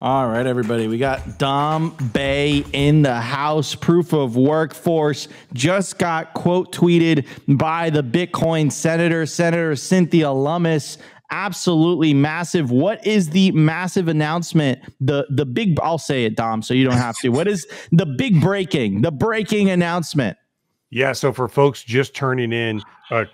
All right, everybody. We got Dom Bay in the house. Proof of workforce just got quote tweeted by the Bitcoin Senator Cynthia Lummis. Absolutely massive. What is the massive announcement? The big, I'll say it, Dom, so you don't have to. What is the breaking announcement? Yeah, so for folks just tuning in, and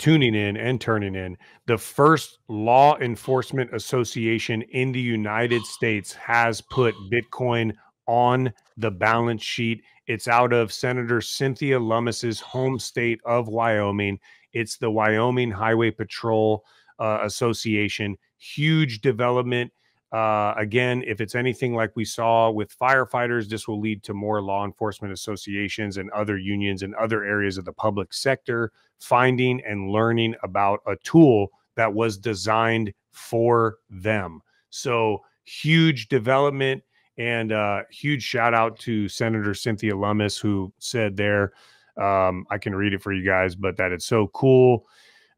turning in, the first law enforcement association in the United States has put Bitcoin on the balance sheet. It's out of Senator Cynthia Lummis's home state of Wyoming. It's the Wyoming Highway Patrol Association. Huge development. Again, if it's anything like we saw with firefighters, this will lead to more law enforcement associations and other unions and other areas of the public sector finding and learning about a tool that was designed for them. So huge development, and huge shout out to Senator Cynthia Lummis, who said there, I can read it for you guys, but that it's so cool.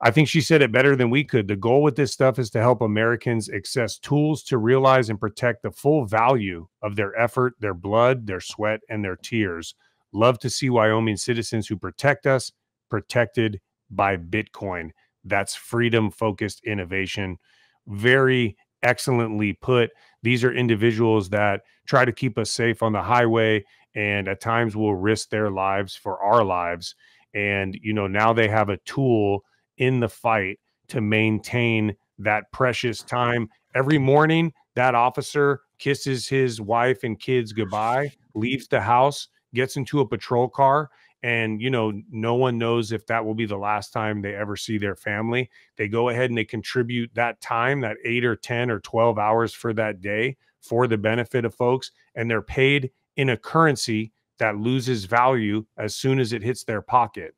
I think she said it better than we could. The goal with this stuff is to help Americans access tools to realize and protect the full value of their effort, their blood, their sweat, and their tears. Love to see Wyoming citizens who protect us protected by Bitcoin. That's freedom-focused innovation. Very excellently put. These are individuals that try to keep us safe on the highway and at times will risk their lives for our lives. And, you know, now they have a tool in the fight to maintain that precious time. Every morning, that officer kisses his wife and kids goodbye, leaves the house, gets into a patrol car, and, you know, no one knows if that will be the last time they ever see their family. They go ahead and they contribute that time, that 8 or 10 or 12 hours for that day for the benefit of folks, and they're paid in a currency that loses value as soon as it hits their pocket.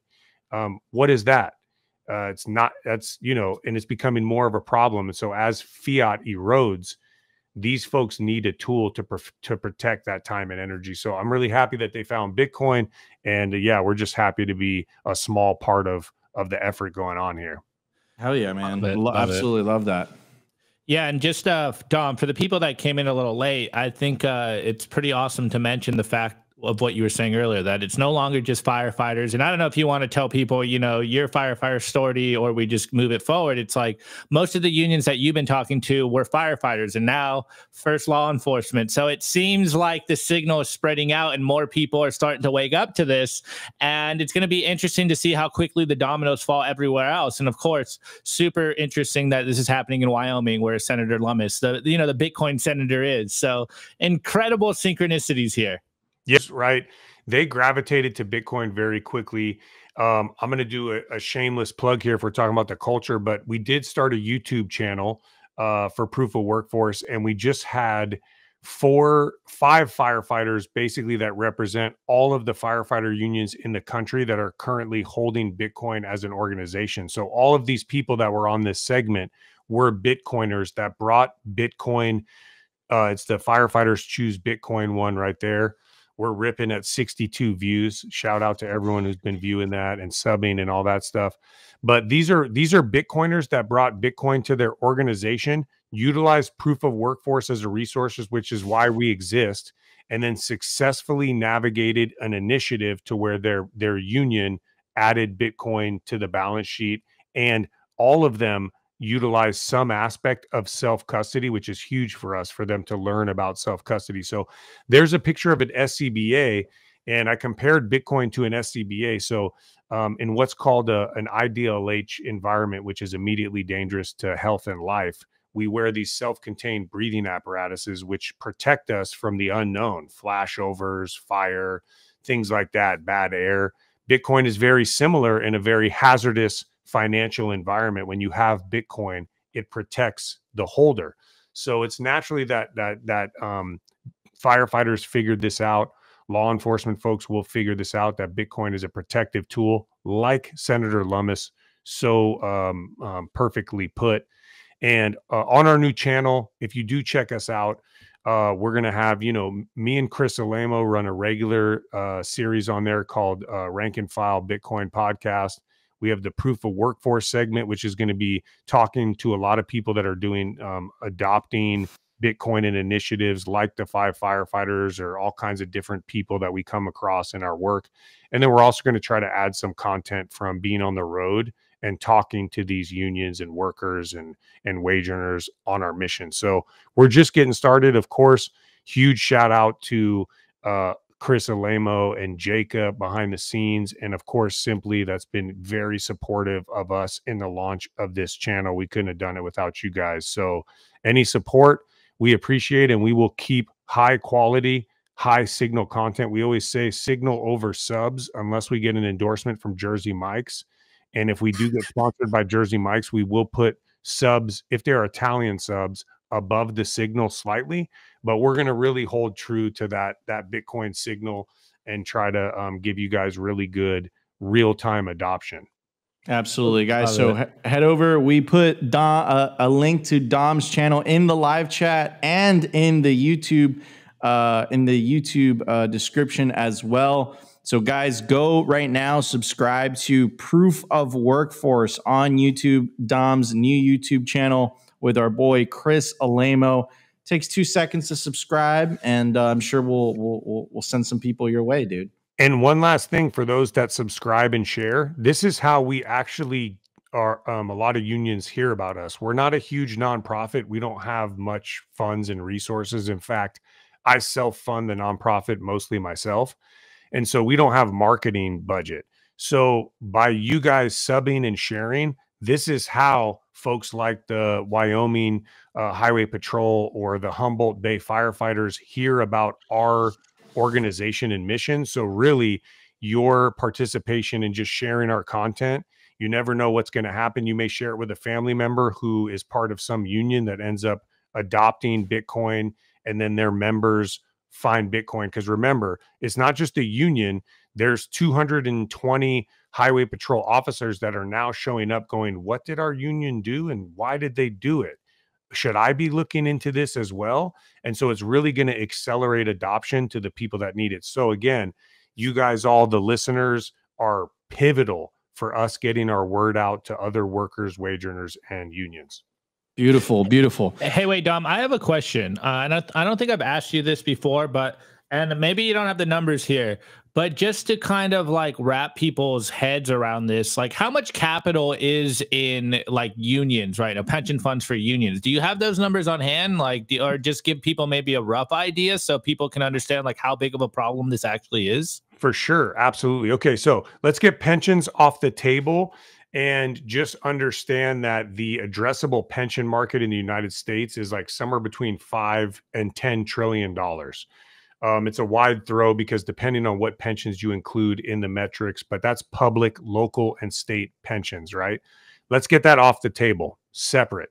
What is that? It's not, that's, you know, and it's becoming more of a problem. And so as fiat erodes, these folks need a tool to protect that time and energy. So I'm really happy that they found Bitcoin, and yeah, we're just happy to be a small part of the effort going on here. Hell yeah, man. Absolutely love that. Yeah, and just Dom, for the people that came in a little late, I think it's pretty awesome to mention the fact of what you were saying earlier, that it's no longer just firefighters. And I don't know if you want to tell people, you know, your firefighter story, or we just move it forward. It's like most of the unions that you've been talking to were firefighters, and now first law enforcement. So it seems like the signal is spreading out and more people are starting to wake up to this. And it's going to be interesting to see how quickly the dominoes fall everywhere else. And of course, super interesting that this is happening in Wyoming, where Senator Lummis, the Bitcoin senator, is. So incredible synchronicities here. Yes, right. They gravitated to Bitcoin very quickly. I'm going to do a shameless plug here if we're talking about the culture, but we did start a YouTube channel for Proof of Workforce, and we just had 5 firefighters basically that represent all of the firefighter unions in the country that are currently holding Bitcoin as an organization. So all of these people that were on this segment were Bitcoiners that brought Bitcoin. It's the Firefighters Choose Bitcoin one right there. We're ripping at 62 views. Shout out to everyone who's been viewing that and subbing and all that stuff. But these are Bitcoiners that brought Bitcoin to their organization, utilized Proof of Workforce as a resource, which is why we exist, and then successfully navigated an initiative to where their union added Bitcoin to the balance sheet. And all of them utilize some aspect of self-custody, which is huge for us, for them to learn about self-custody. So there's a picture of an SCBA, and I compared Bitcoin to an SCBA. So in what's called an IDLH environment, which is immediately dangerous to health and life, we wear these self-contained breathing apparatuses, which protect us from the unknown, flashovers, fire, things like that, bad air. Bitcoin is very similar in a very hazardous financial environment. When you have Bitcoin, it protects the holder. So it's naturally that firefighters figured this out. Law enforcement folks will figure this out, that Bitcoin is a protective tool, like Senator Lummis so perfectly put. And on our new channel, if you do check us out, we're going to have, you know, me and Chris Alamo run a regular series on there called Rank and File Bitcoin Podcast. We have the Proof of Workforce segment, which is going to be talking to a lot of people that are doing adopting Bitcoin and initiatives like the 5 Firefighters or all kinds of different people that we come across in our work. And then we're also going to try to add some content from being on the road and talking to these unions and workers and wage earners on our mission. So we're just getting started. Of course, huge shout out to Chris Alemo and Jacob behind the scenes. And of course, Simply, that's been very supportive of us in the launch of this channel. We couldn't have done it without you guys. So any support, we appreciate, and we will keep high quality, high signal content. We always say signal over subs unless we get an endorsement from Jersey Mike's. And if we do get sponsored by Jersey Mike's, we will put subs, if they're Italian subs, above the signal slightly. But we're going to really hold true to that Bitcoin signal and try to give you guys really good real-time adoption. Absolutely, guys. So head over. We put a link to Dom's channel in the live chat and in the YouTube description as well. So guys, go right now, subscribe to Proof of Workforce on YouTube, Dom's new YouTube channel with our boy Chris Alemo. Takes 2 seconds to subscribe, and I'm sure we'll send some people your way, dude. And one last thing for those that subscribe and share, this is how we actually are. A lot of unions hear about us. We're not a huge nonprofit. We don't have much funds and resources. In fact, I self-fund the nonprofit mostly myself. And so we don't have marketing budget. So by you guys subbing and sharing, this is how folks like the Wyoming Highway Patrol or the Humboldt Bay Firefighters hear about our organization and mission. So really, your participation in just sharing our content, you never know what's going to happen. You may share it with a family member who is part of some union that ends up adopting Bitcoin, and then their members find Bitcoin. Because remember, it's not just a union. There's 220 highway patrol officers that are now showing up going, what did our union do and why did they do it? Should I be looking into this as well? And so it's really going to accelerate adoption to the people that need it. So again, you guys, all the listeners, are pivotal for us getting our word out to other workers, wage earners, and unions. Beautiful, beautiful. Hey, wait, Dom, I have a question. And I don't think I've asked you this before, and maybe you don't have the numbers here, but just to kind of like wrap people's heads around this, like how much capital is in like unions, right? Pension funds for unions. Do you have those numbers on hand? Like, or just give people maybe a rough idea so people can understand like how big of a problem this actually is? For sure. Absolutely. Okay. So let's get pensions off the table and just understand that the addressable pension market in the United States is like somewhere between $5 and $10 trillion. It's a wide throw because depending on what pensions you include in the metrics, but that's public, local, and state pensions, right? Let's get that off the table, separate.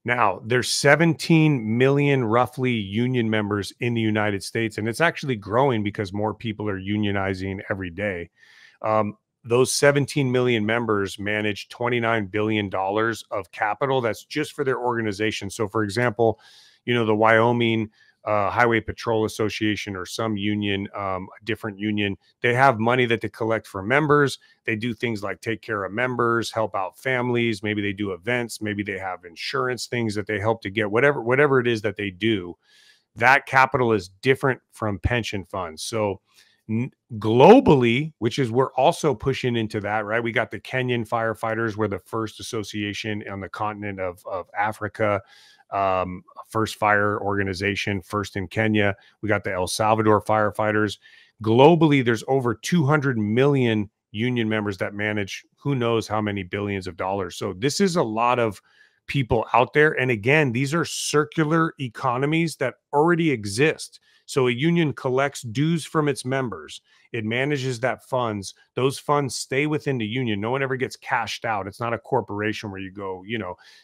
Now, there's 17 million roughly union members in the United States, and it's actually growing because more people are unionizing every day. Those 17 million members manage $29 billion of capital. That's just for their organization. So, for example, the Wyoming Highway Patrol Association or some union, a different union, they have money that they collect for members. They do things like take care of members, help out families. Maybe they do events. Maybe they have insurance things that they help to get, whatever it is that they do. That capital is different from pension funds. So globally, which is we're also pushing into that, right? We got the Kenyan firefighters. We're the first association on the continent of Africa. First fire organization, first in Kenya. We got the El Salvador firefighters. Globally, there's over 200 million union members that manage who knows how many billions of dollars. So this is a lot of people out there. And again, these are circular economies that already exist. So a union collects dues from its members. It manages that funds. Those funds stay within the union. No one ever gets cashed out. It's not a corporation where you go,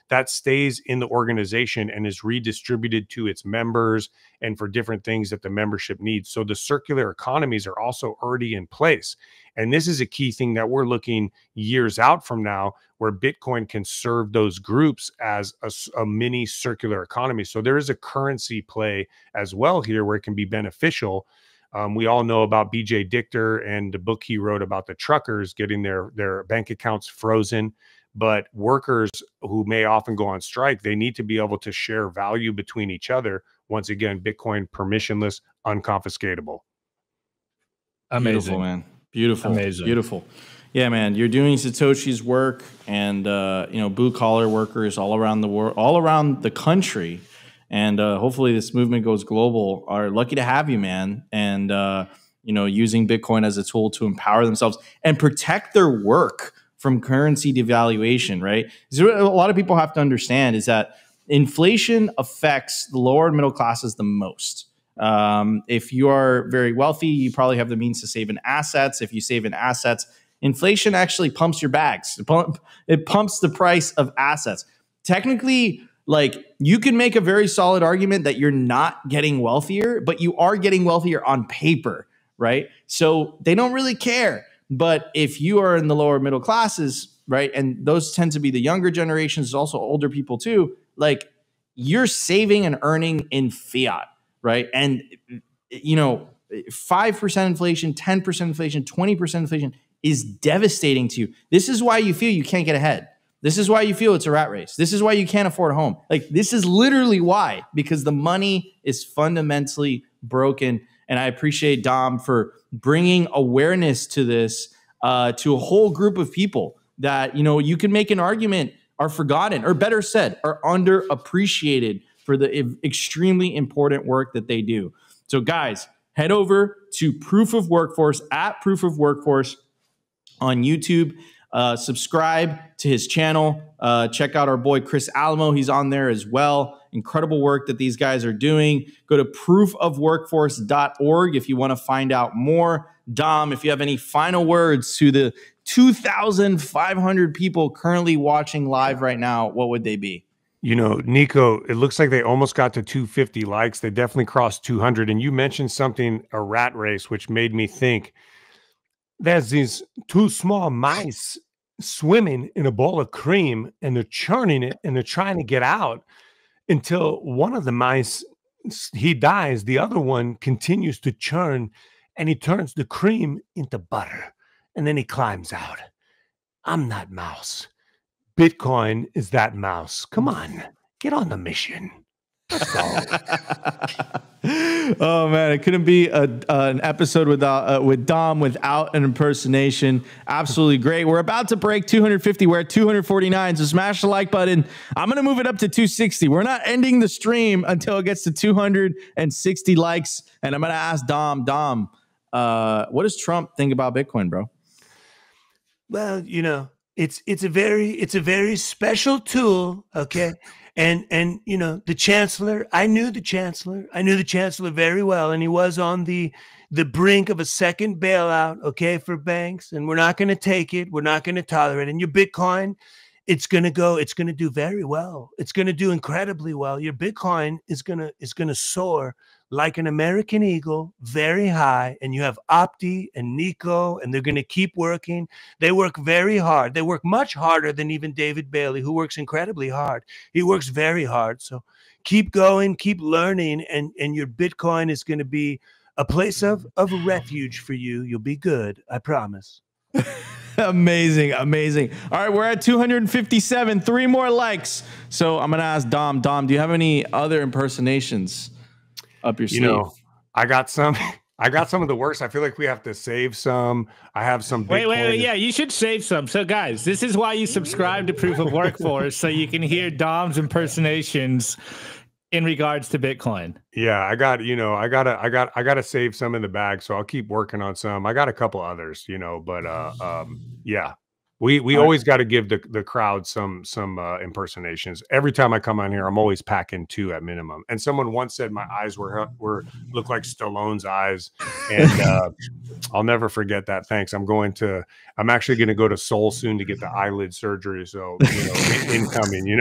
that stays in the organization and is redistributed to its members and for different things that the membership needs. So the circular economies are also already in place. And this is a key thing that we're looking years out from now, where Bitcoin can serve those groups as a mini circular economy. So there is a currency play as well here where it can be beneficial. We all know about BJ Dichter and the book he wrote about the truckers getting their bank accounts frozen but workers who may often go on strike, they need to be able to share value between each other. Once again, Bitcoin permissionless, unconfiscatable. Amazing. Beautiful, man. Beautiful. Amazing. Beautiful. Yeah, man. You're doing Satoshi's work, and blue collar workers all around the world, all around the country, and hopefully this movement goes global. Are lucky to have you, man. And using Bitcoin as a tool to empower themselves and protect their work from currency devaluation. Right. So a lot of people have to understand is that inflation affects the lower and middle classes the most. If you are very wealthy, you probably have the means to save in assets. If you save in assets, inflation actually pumps your bags. It pumps the price of assets. Technically, like, you can make a very solid argument that you're not getting wealthier, but you are getting wealthier on paper, right? So they don't really care. But if you are in the lower middle classes, right, and those tend to be the younger generations, also older people too, like, you're saving and earning in fiat, right? And 5% inflation, 10% inflation, 20% inflation is devastating to you. This is why you feel you can't get ahead. This is why you feel it's a rat race. This is why you can't afford a home. Like, this is literally why, because the money is fundamentally broken. And I appreciate Dom for bringing awareness to this, to a whole group of people that, you can make an argument are forgotten, or better said, are underappreciated for the extremely important work that they do. So guys, head over to Proof of Workforce, at Proof of Workforce on YouTube. Subscribe to his channel. Check out our boy Chris Alamo. He's on there as well. Incredible work that these guys are doing. Go to proofofworkforce.org if you want to find out more. Dom, if you have any final words to the 2,500 people currently watching live right now, what would they be? Nico, it looks like they almost got to 250 likes. They definitely crossed 200. And you mentioned something, a rat race, which made me think there's these two small mice swimming in a bowl of cream, and they're churning it, and they're trying to get out until one of the mice, he dies. The other one continues to churn, and he turns the cream into butter, and then he climbs out. I'm that mouse. Bitcoin is that mouse. Come on, get on the mission. Let's go. Oh man, it couldn't be an episode with Dom without an impersonation. Absolutely great. We're about to break 250. We're at 249. So smash the like button. I'm gonna move it up to 260. We're not ending the stream until it gets to 260 likes. And I'm gonna ask Dom, what does Trump think about Bitcoin, bro? Well, it's a very special tool, okay? And the chancellor, I knew the chancellor very well, and he was on the brink of a second bailout, okay, for banks, and we're not going to take it. We're not going to tolerate it. And your Bitcoin, it's going to do very well. It's going to do incredibly well. Your Bitcoin is going to soar like an American eagle, very high. And you have Opti and Nico, and they're going to keep working. They work very hard. They work much harder than even David Bailey, who works incredibly hard. He works very hard. So keep going, keep learning, and your Bitcoin is going to be a place of refuge for you. You'll be good. I promise. Amazing. All right, we're at 257. 3 more likes. So I'm gonna ask Dom. Dom, do you have any other impersonations up your sleeve? I got some of the worst. I feel like we have to save some. I have some. Wait. Yeah, you should save some. So guys, this is why you subscribe to Proof of Workforce, so you can hear Dom's impersonations in regards to Bitcoin. Yeah, I gotta save some in the bag, so I'll keep working on some. I got a couple others, but yeah, we always got to give the crowd some impersonations. Every time I come on here, I'm always packing 2 at minimum. And someone once said my eyes look like Stallone's eyes, and I'll never forget that. Thanks. I'm actually going to go to Seoul soon to get the eyelid surgery. So incoming.